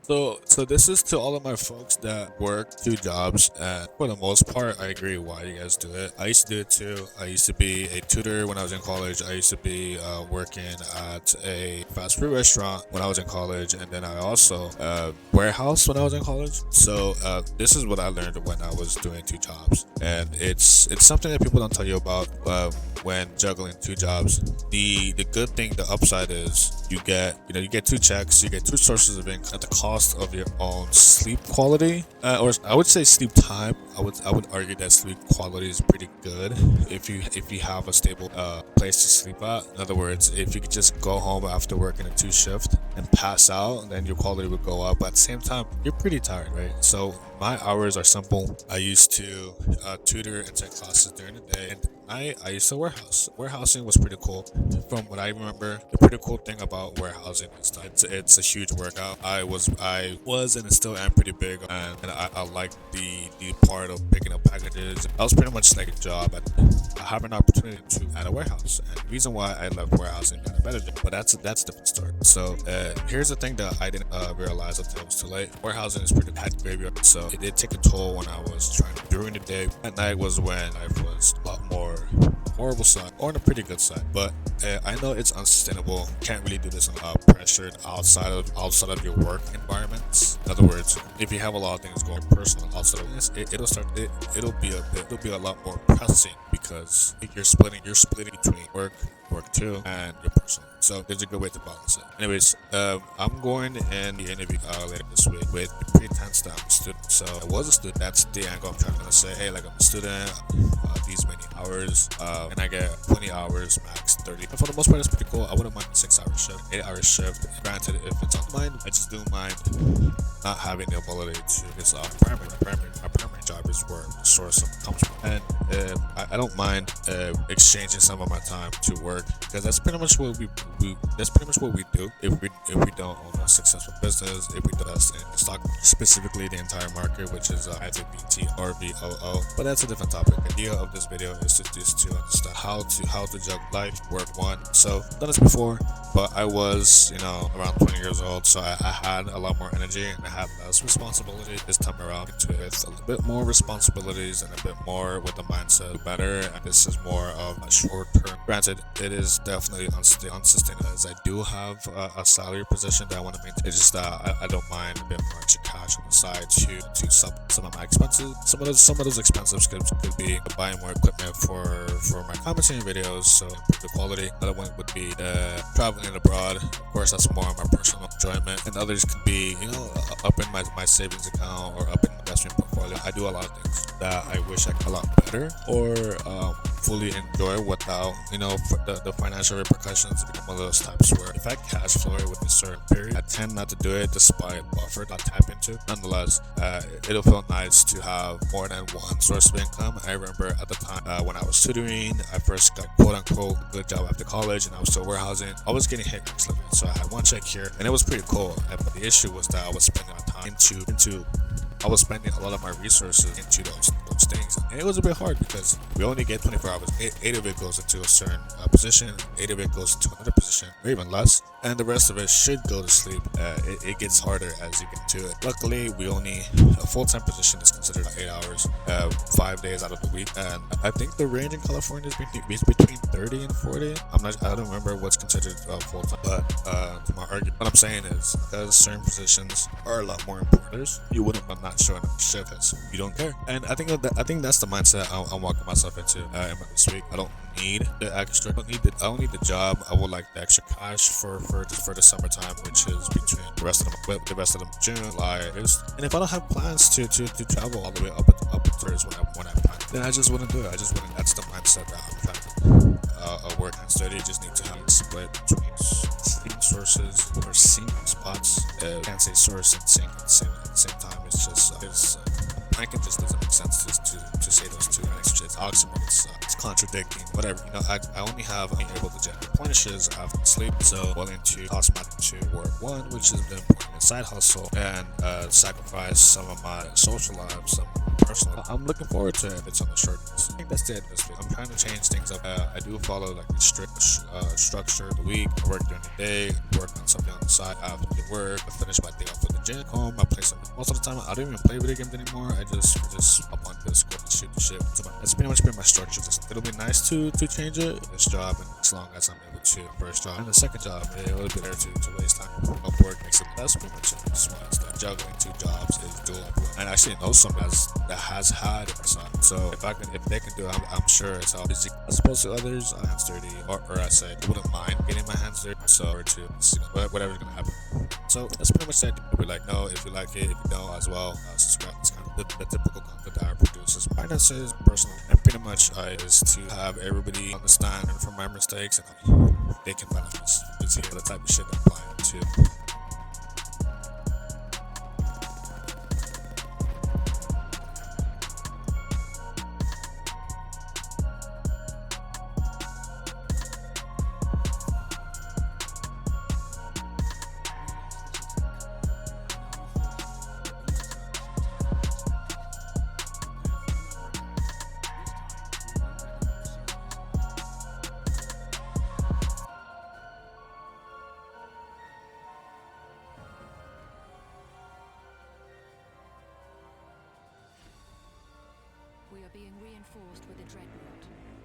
So this is to all of my folks that work two jobs, and for the most part, I agree why you guys do it. I used to do it too. I used to be a tutor when I was in college. I used to be working at a fast food restaurant when I was in college, and then I also warehouse when I was in college. So this is what I learned when I was doing two jobs, and it's something that people don't tell you about when juggling two jobs. The good thing, the upside is you get two checks, you get two sources of income at the cost of your own sleep quality, or I would say sleep time. I would argue that sleep quality is pretty good if you have a stable place to sleep at. In other words, if you could just go home after working a two shift and pass out, then your quality would go up. But at the same time, you're pretty tired, right? So my hours are simple. I used to tutor and take classes during the day, and I used to warehouse. Warehousing was pretty cool. From what I remember, the pretty cool thing about warehousing is that it's a huge workout. I was and still am pretty big, and I like the part of picking up packages. I was pretty much like a job. I have an opportunity to at a warehouse, and the reason why I left warehousing got a better job, but that's a different story. So here's the thing that I didn't realize until it was too late. Warehousing is pretty had graveyard, so it did take a toll when I was trying during the day. At night was when life was a lot more horrible side or on a pretty good side, but I know it's unsustainable. You can't really do this on pressured outside of your work environments. In other words, if you have a lot of things going personal outside of this, it'll be a lot more pressing because you're splitting between work too, and your personal. So there's a good way to balance it. Anyways, I'm going to end the interview later this week with the pretense that I'm a student. So I was a student. That's the angle I'm trying to say. Hey, like I'm a student, these many hours, and I get 20 hours max 30. And for the most part, it's pretty cool. I wouldn't mind a 6-hour shift, 8-hour shift. Granted, if it's on mind, I just do mind not having the ability to. It's my primary job is where the source of comes from, and I don't mind exchanging some of my time to work because that's pretty much what we do if we don't own a successful business, if we invest in stock, specifically the entire market, which is either BT or VOO. But that's a different topic. The idea of this video is to understand how to juggle life, work one. So I've done this before, but I was around 20 years old, so I had a lot more energy and I had less responsibility this time around. With a little bit more responsibilities and a bit more with the mindset better, and this is more of a short term. Granted, it is definitely unsustainable as I do have a salary position that I want to maintain. It's just that I don't mind a bit more extra cash on the side to some of my expenses. Some of those expenses could be buying more equipment for my commenting videos, so improve the quality. Another one would be traveling abroad. Of course, that's more of my personal enjoyment, and others could be up in my savings account or up in my investment portfolio. I do a lot of things that I wish I could a lot better or fully enjoy without the financial repercussions. Become one of those types where if I cash flow it within a certain period, I tend not to do it despite buffer I tap into. Nonetheless, it'll feel nice to have more than one source of income. I remember at the time when I was tutoring, I first got quote unquote a good job after college, and I was still warehousing. I was getting hit max limit, so I had one check here, and it was pretty cool. But the issue was that I was spending my time into I was spending a lot of my resources into those things, and it was a bit hard because we only get 24 hours. Eight of it goes into a certain position, 8 of it goes into another position, or even less, and the rest of it should go to sleep. It gets harder as you get to it. Luckily, a full-time position is considered 8 hours, 5 days out of the week, and I think the range in California is between 30 and 40. I don't remember what's considered full-time, but to my argument, what I'm saying is because certain positions are a lot more important, you wouldn't not showing up to shift because you don't care. And I think that's the mindset I'm walking myself into this week. I don't need the extra. I don't need the job. I would like the extra cash for the summertime, which is between the rest of them June, July, August. And if I don't have plans to travel all the way up towards when I plan, then I just wouldn't do it. That's the mindset that I'm trying to work and study. You just need to have a split between sleep sources or sink spots. Can't say source and sink at the same time. It's just ranking just doesn't make sense to say those two. It's oxymoron. It's contradicting. Whatever. I only have being able to generate replenishes after sleep, so willing to cost my to work one, which is the important side hustle, and sacrifice some of my social life, some of my personal. I'm looking forward to it. It's on the short list. I think that's it this week. I'm trying to change things up. I do follow like the strict structure of the week. I work during the day, work on something on the side after the work. I finish my day off with the gym, home, I play something. Most of the time, I don't even play video games anymore. I just hop on Discord and shoot the shit. So that's pretty much been my structure. It'll be nice to change it this job, and as long as I'm able to first job and the second job, it will be there to waste time. Upwork makes it. That's pretty much it. Just one stuff. Juggling 2 jobs is doable, and I actually know someone that has had it. So if they can do it, I'm sure it's how easy as opposed to others. Hands dirty, or I say I wouldn't mind getting my hands dirty. So or to whatever's gonna happen. So that's pretty much that. We're like, no, if you like it, if you don't as well, subscribe. It's kind of the typical content that I produce. Is finances, personal, and pretty much is to have everybody understand from my mistakes and they can benefit. It's the type of shit that I'm applying to. We are being reinforced with a dreadnought.